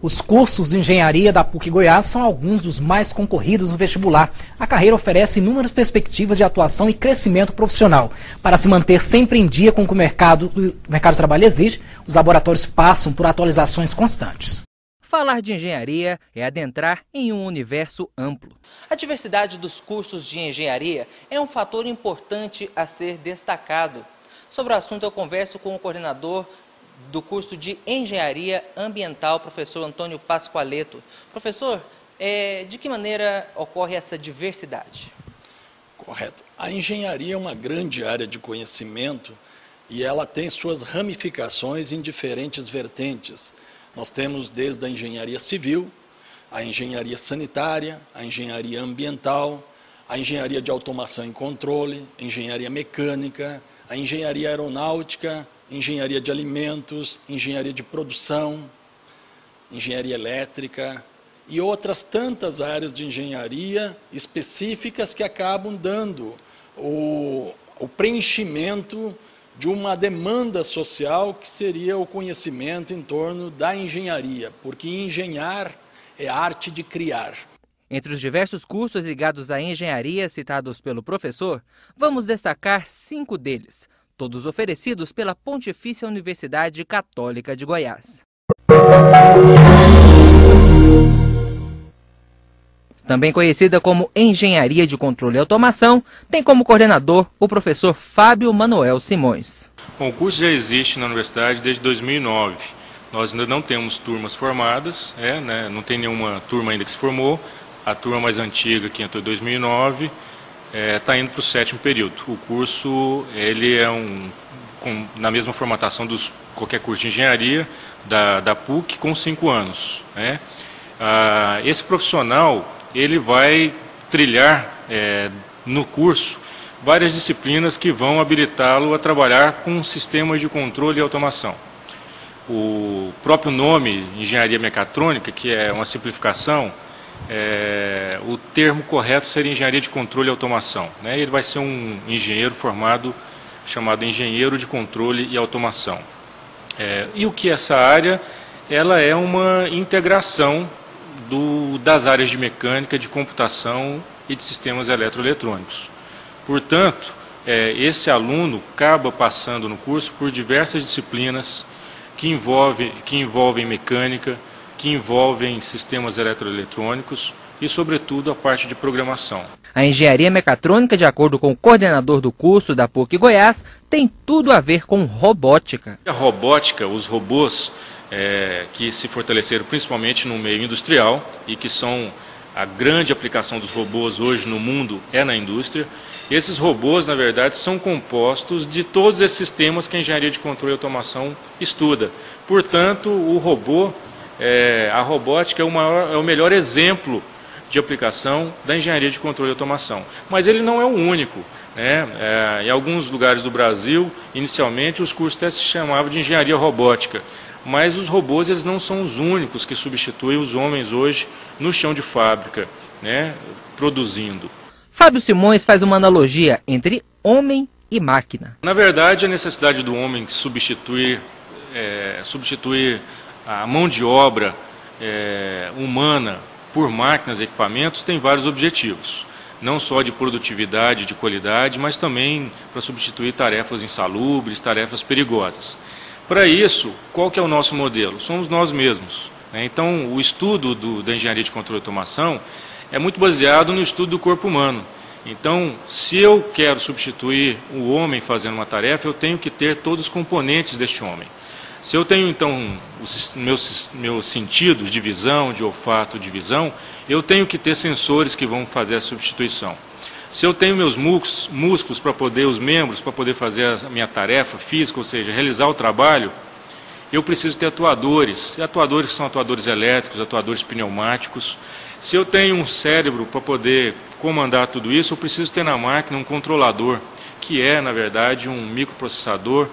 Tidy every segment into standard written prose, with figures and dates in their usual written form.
Os cursos de engenharia da PUC Goiás são alguns dos mais concorridos no vestibular. A carreira oferece inúmeras perspectivas de atuação e crescimento profissional. Para se manter sempre em dia com o que o mercado de trabalho exige, os laboratórios passam por atualizações constantes. Falar de engenharia é adentrar em um universo amplo. A diversidade dos cursos de engenharia é um fator importante a ser destacado. Sobre o assunto, eu converso com o coordenador do curso de Engenharia Ambiental, professor Antônio Pascoaleto. Professor, de que maneira ocorre essa diversidade? Correto. A engenharia é uma grande área de conhecimento e ela tem suas ramificações em diferentes vertentes. Nós temos desde a engenharia civil, a engenharia sanitária, a engenharia ambiental, a engenharia de automação e controle, a engenharia mecânica, a engenharia aeronáutica, engenharia de alimentos, engenharia de produção, engenharia elétrica e outras tantas áreas de engenharia específicas que acabam dando o preenchimento de uma demanda social que seria o conhecimento em torno da engenharia, porque engenhar é a arte de criar. Entre os diversos cursos ligados à engenharia citados pelo professor, vamos destacar 5 deles, todos oferecidos pela Pontifícia Universidade Católica de Goiás. Também conhecida como Engenharia de Controle e Automação, tem como coordenador o professor Fábio Manuel Simões. Bom, o curso já existe na universidade desde 2009. Nós ainda não temos turmas formadas, não tem nenhuma turma ainda que se formou. A turma mais antiga, que entrou em 2009, está indo para o 7º período. O curso ele é na mesma formatação dos qualquer curso de engenharia da PUC, com 5 anos. Esse profissional ele vai trilhar no curso várias disciplinas que vão habilitá-lo a trabalhar com sistemas de controle e automação. O próprio nome, engenharia mecatrônica, que é uma simplificação, o termo correto seria engenharia de controle e automação. Ele vai ser um engenheiro formado, chamado engenheiro de controle e automação. E o que é essa área? Ela é uma integração das áreas de mecânica, de computação e de sistemas eletroeletrônicos. Portanto, esse aluno acaba passando no curso por diversas disciplinas que envolvem mecânica, que envolvem sistemas eletroeletrônicos e, sobretudo, a parte de programação. A engenharia mecatrônica, de acordo com o coordenador do curso da PUC Goiás, tem tudo a ver com robótica. A robótica, os robôs que se fortaleceram principalmente no meio industrial e que são a grande aplicação dos robôs hoje no mundo na indústria. Esses robôs, na verdade, são compostos de todos esses sistemas que a engenharia de controle e automação estuda. Portanto, a robótica é o melhor exemplo de aplicação da engenharia de controle e automação. Mas ele não é o único. Em alguns lugares do Brasil, inicialmente, os cursos até se chamavam de engenharia robótica. Mas os robôs eles não são os únicos que substituem os homens hoje no chão de fábrica, produzindo. Fábio Simões faz uma analogia entre homem e máquina. Na verdade, a necessidade do homem de substituir a mão de obra humana por máquinas e equipamentos tem vários objetivos. Não só de produtividade, de qualidade, mas também para substituir tarefas insalubres, tarefas perigosas. Para isso, qual que é o nosso modelo? Somos nós mesmos. Então, o estudo da engenharia de controle e automação é muito baseado no estudo do corpo humano. Então, se eu quero substituir o homem fazendo uma tarefa, eu tenho que ter todos os componentes deste homem. Se eu tenho, então, os meus sentidos de visão, de olfato, de visão, eu tenho que ter sensores que vão fazer a substituição. Se eu tenho meus músculos para poder, os membros para poder fazer a minha tarefa física, ou seja, realizar o trabalho, eu preciso ter atuadores. E atuadores são atuadores elétricos, atuadores pneumáticos. Se eu tenho um cérebro para poder comandar tudo isso, eu preciso ter na máquina um controlador, que é, na verdade, um microprocessador,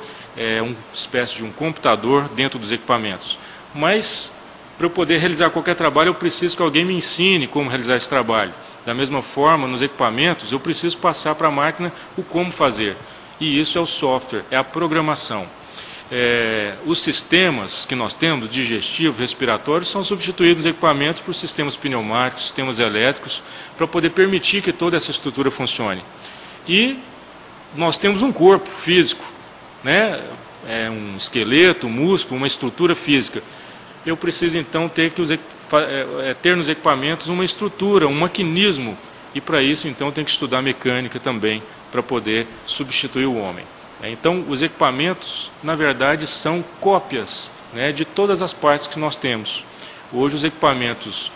uma espécie de um computador dentro dos equipamentos. Mas, para eu poder realizar qualquer trabalho, eu preciso que alguém me ensine como realizar esse trabalho. Da mesma forma, nos equipamentos, eu preciso passar para a máquina o como fazer. E isso é o software, é a programação. os sistemas que nós temos, digestivo, respiratório, são substituídos nos equipamentos por sistemas pneumáticos, sistemas elétricos, para poder permitir que toda essa estrutura funcione. E nós temos um corpo físico, né? Um esqueleto, um músculo, uma estrutura física. Eu preciso então ter nos equipamentos uma estrutura, um maquinismo, e para isso então tem que estudar mecânica também, para poder substituir o homem. Então, os equipamentos, na verdade, são cópias, né, de todas as partes que nós temos. Hoje, os equipamentos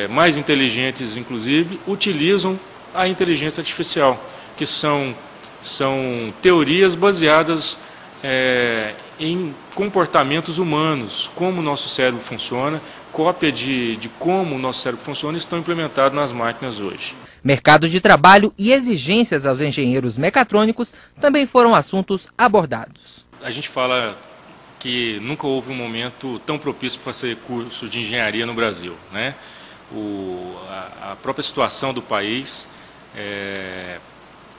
mais inteligentes, inclusive, utilizam a inteligência artificial, que são teorias baseadas em comportamentos humanos, como o nosso cérebro funciona, cópia de como o nosso cérebro funciona, estão implementados nas máquinas hoje. Mercado de trabalho e exigências aos engenheiros mecatrônicos também foram assuntos abordados. A gente fala que nunca houve um momento tão propício para fazer curso de engenharia no Brasil, né? A própria situação do país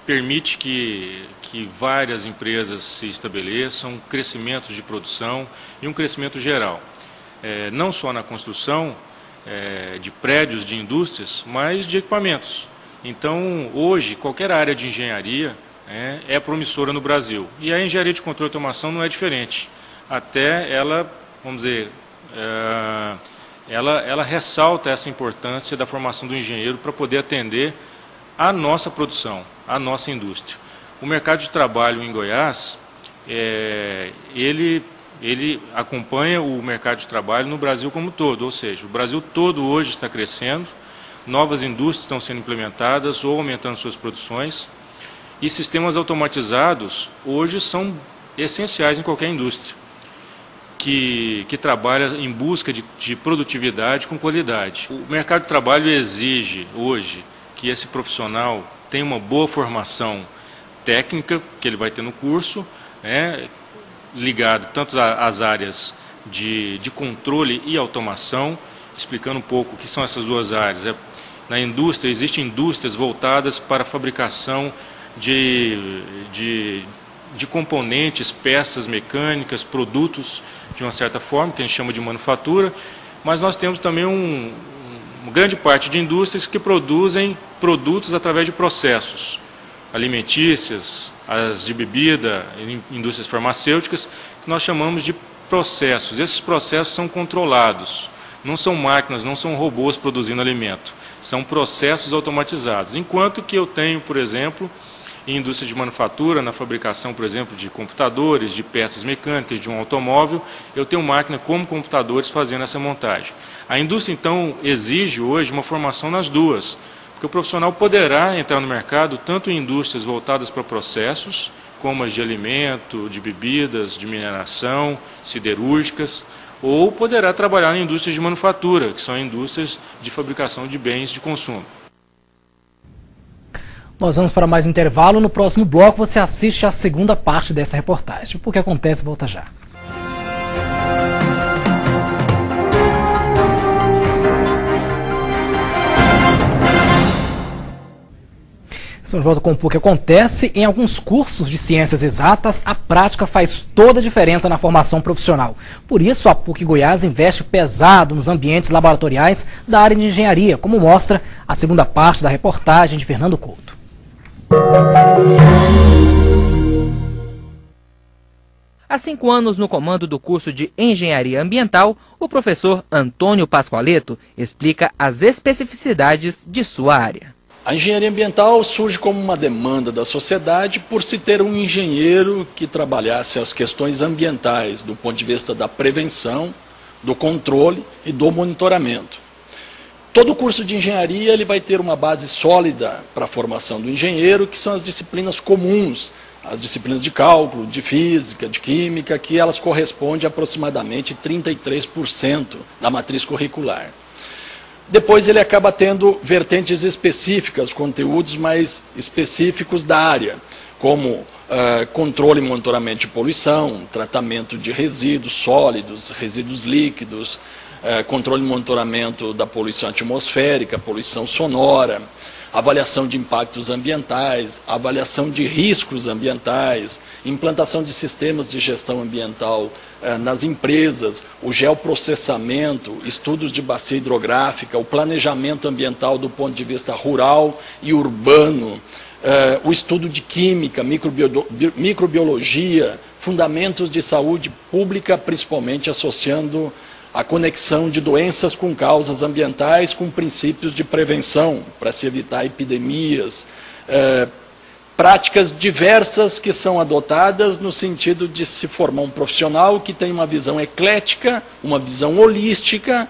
permite que várias empresas se estabeleçam, um crescimento de produção e um crescimento geral. Não só na construção de prédios, de indústrias, mas de equipamentos. Então, hoje, qualquer área de engenharia é promissora no Brasil. E a engenharia de controle e automação não é diferente. Até ela, vamos dizer, ela ressalta essa importância da formação do engenheiro para poder atender a nossa produção, a nossa indústria. O mercado de trabalho em Goiás, ele acompanha o mercado de trabalho no Brasil como um todo, ou seja, o Brasil todo hoje está crescendo, novas indústrias estão sendo implementadas ou aumentando suas produções, e sistemas automatizados hoje são essenciais em qualquer indústria que trabalha em busca de produtividade com qualidade. O mercado de trabalho exige hoje que esse profissional tenha uma boa formação técnica, que ele vai ter no curso, ligado tanto às áreas de controle e automação, explicando um pouco o que são essas duas áreas. Na indústria, existem indústrias voltadas para a fabricação de componentes, peças mecânicas, produtos, de uma certa forma, que a gente chama de manufatura, mas nós temos também uma grande parte de indústrias que produzem produtos através de processos alimentícias, as de bebida, indústrias farmacêuticas, que nós chamamos de processos. Esses processos são controlados, não são máquinas, não são robôs produzindo alimento, são processos automatizados. Enquanto que eu tenho, por exemplo, em indústria de manufatura, na fabricação, por exemplo, de computadores, de peças mecânicas, de um automóvel, eu tenho máquina como computadores fazendo essa montagem. A indústria, então, exige hoje uma formação nas duas, porque o profissional poderá entrar no mercado tanto em indústrias voltadas para processos, como as de alimento, de bebidas, de mineração, siderúrgicas, ou poderá trabalhar em indústrias de manufatura, que são indústrias de fabricação de bens de consumo. Nós vamos para mais um intervalo. No próximo bloco você assiste a segunda parte dessa reportagem. O que acontece, volta já. Estamos de volta com o que acontece. Em alguns cursos de ciências exatas, a prática faz toda a diferença na formação profissional. Por isso, a PUC Goiás investe pesado nos ambientes laboratoriais da área de engenharia, como mostra a segunda parte da reportagem de Fernando Couto. Há 5 anos no comando do curso de Engenharia Ambiental, o professor Antônio Pascoaleto explica as especificidades de sua área. A engenharia ambiental surge como uma demanda da sociedade por se ter um engenheiro que trabalhasse as questões ambientais do ponto de vista da prevenção, do controle e do monitoramento. Todo curso de engenharia ele vai ter uma base sólida para a formação do engenheiro, que são as disciplinas comuns, as disciplinas de cálculo, de física, de química, que elas correspondem a aproximadamente 33% da matriz curricular. Depois ele acaba tendo vertentes específicas, conteúdos mais específicos da área, como controle e monitoramento de poluição, tratamento de resíduos sólidos, resíduos líquidos, controle e monitoramento da poluição atmosférica, poluição sonora, avaliação de impactos ambientais, avaliação de riscos ambientais, implantação de sistemas de gestão ambiental nas empresas, o geoprocessamento, estudos de bacia hidrográfica, o planejamento ambiental do ponto de vista rural e urbano, o estudo de química, microbiologia, fundamentos de saúde pública, principalmente associando a conexão de doenças com causas ambientais com princípios de prevenção, para se evitar epidemias, práticas diversas que são adotadas no sentido de se formar um profissional que tem uma visão eclética, uma visão holística,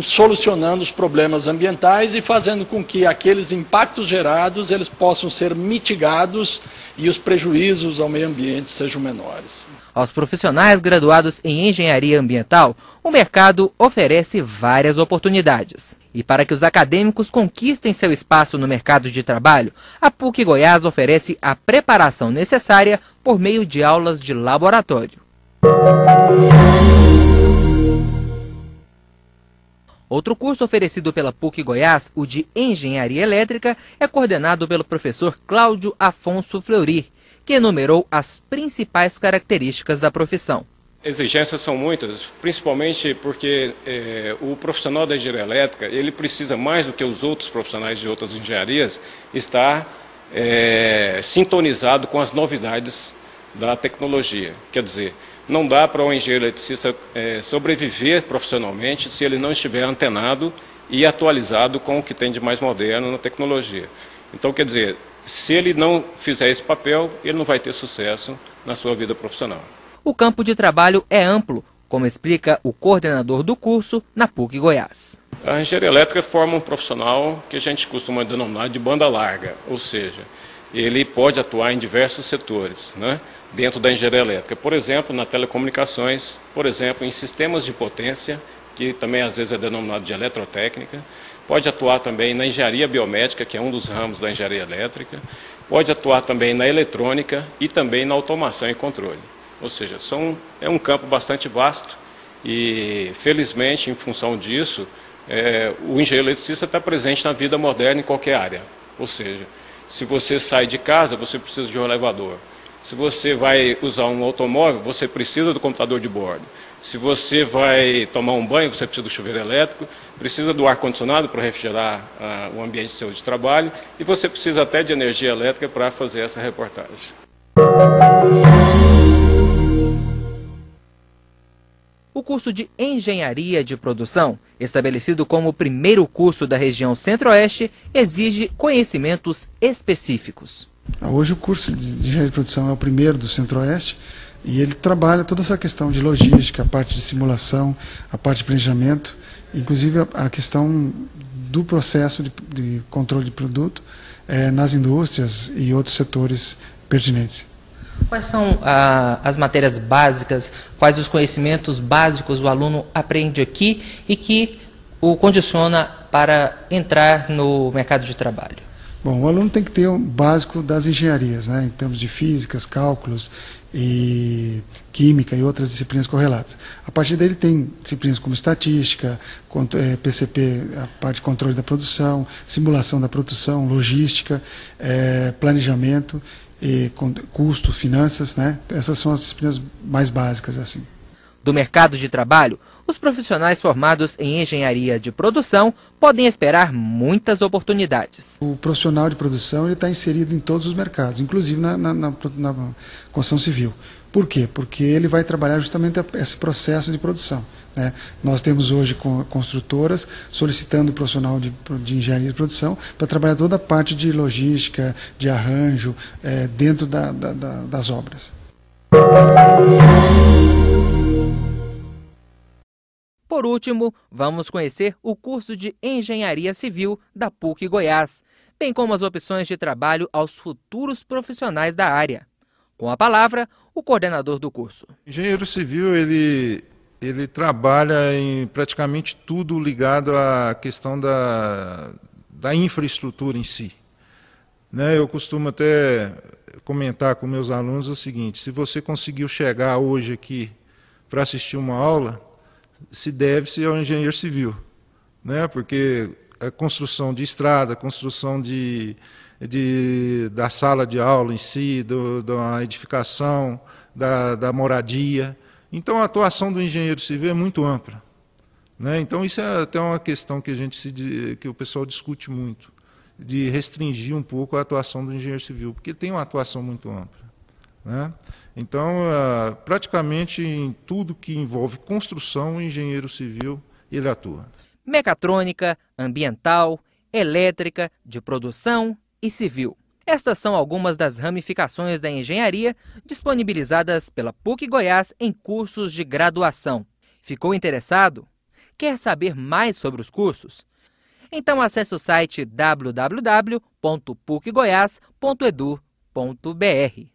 solucionando os problemas ambientais e fazendo com que aqueles impactos gerados eles possam ser mitigados e os prejuízos ao meio ambiente sejam menores. Aos profissionais graduados em engenharia ambiental, o mercado oferece várias oportunidades. E para que os acadêmicos conquistem seu espaço no mercado de trabalho, a PUC Goiás oferece a preparação necessária por meio de aulas de laboratório. Outro curso oferecido pela PUC Goiás, o de Engenharia Elétrica, é coordenado pelo professor Cláudio Afonso Fleury, que enumerou as principais características da profissão. Exigências são muitas, principalmente porque o profissional da engenharia elétrica, ele precisa mais do que os outros profissionais de outras engenharias, estar sintonizado com as novidades da tecnologia. Quer dizer, não dá para um engenheiro eletricista sobreviver profissionalmente se ele não estiver antenado e atualizado com o que tem de mais moderno na tecnologia. Então, quer dizer, se ele não fizer esse papel, ele não vai ter sucesso na sua vida profissional. O campo de trabalho é amplo, como explica o coordenador do curso na PUC Goiás. A engenharia elétrica forma um profissional que a gente costuma denominar de banda larga, ou seja, ele pode atuar em diversos setores, né, dentro da engenharia elétrica. Por exemplo, na telecomunicações, por exemplo, em sistemas de potência, que também às vezes é denominado de eletrotécnica. Pode atuar também na engenharia biomédica, que é um dos ramos da engenharia elétrica. Pode atuar também na eletrônica e também na automação e controle. Ou seja, é um campo bastante vasto e, felizmente, em função disso, o engenheiro eletricista está presente na vida moderna em qualquer área. Ou seja, se você sai de casa, você precisa de um elevador. Se você vai usar um automóvel, você precisa do computador de bordo. Se você vai tomar um banho, você precisa do chuveiro elétrico, precisa do ar-condicionado para refrigerar o ambiente seu de trabalho e você precisa até de energia elétrica para fazer essa reportagem. O curso de Engenharia de Produção, estabelecido como o primeiro curso da região Centro-Oeste, exige conhecimentos específicos. Hoje o curso de Engenharia de Produção é o primeiro do Centro-Oeste e ele trabalha toda essa questão de logística, a parte de simulação, a parte de planejamento, inclusive a questão do processo de controle de produto nas indústrias e outros setores pertinentes. Quais são as matérias básicas, quais os conhecimentos básicos o aluno aprende aqui e que o condiciona para entrar no mercado de trabalho? Bom, o aluno tem que ter o básico das engenharias, né, em termos de físicas, cálculos e química e outras disciplinas correlatas. A partir dele tem disciplinas como estatística, PCP, a parte de controle da produção, simulação da produção, logística, planejamento, custo, finanças, né? Essas são as disciplinas mais básicas, assim. Do mercado de trabalho, os profissionais formados em engenharia de produção podem esperar muitas oportunidades. O profissional de produção está inserido em todos os mercados, inclusive na construção civil. Por quê? Porque ele vai trabalhar justamente esse processo de produção, né? Nós temos hoje construtoras solicitando o profissional de engenharia de produção para trabalhar toda a parte de logística, de arranjo, dentro das obras. Por último, vamos conhecer o curso de Engenharia Civil da PUC Goiás, bem como as opções de trabalho aos futuros profissionais da área. Com a palavra, o coordenador do curso. O engenheiro civil, ele trabalha em praticamente tudo ligado à questão da infraestrutura em si. Né? Eu costumo até comentar com meus alunos o seguinte: se você conseguiu chegar hoje aqui para assistir uma aula, se deve-se ao engenheiro civil, né? Porque construção de estrada, construção da sala de aula em si, da edificação, da moradia. Então, a atuação do engenheiro civil é muito ampla, né? Então, isso é até uma questão que o pessoal discute muito, de restringir um pouco a atuação do engenheiro civil, porque tem uma atuação muito ampla, né? Então, praticamente em tudo que envolve construção, o engenheiro civil ele atua. Mecatrônica, ambiental, elétrica, de produção e civil. Estas são algumas das ramificações da engenharia disponibilizadas pela PUC Goiás em cursos de graduação. Ficou interessado? Quer saber mais sobre os cursos? Então acesse o site www.pucgoias.edu.br.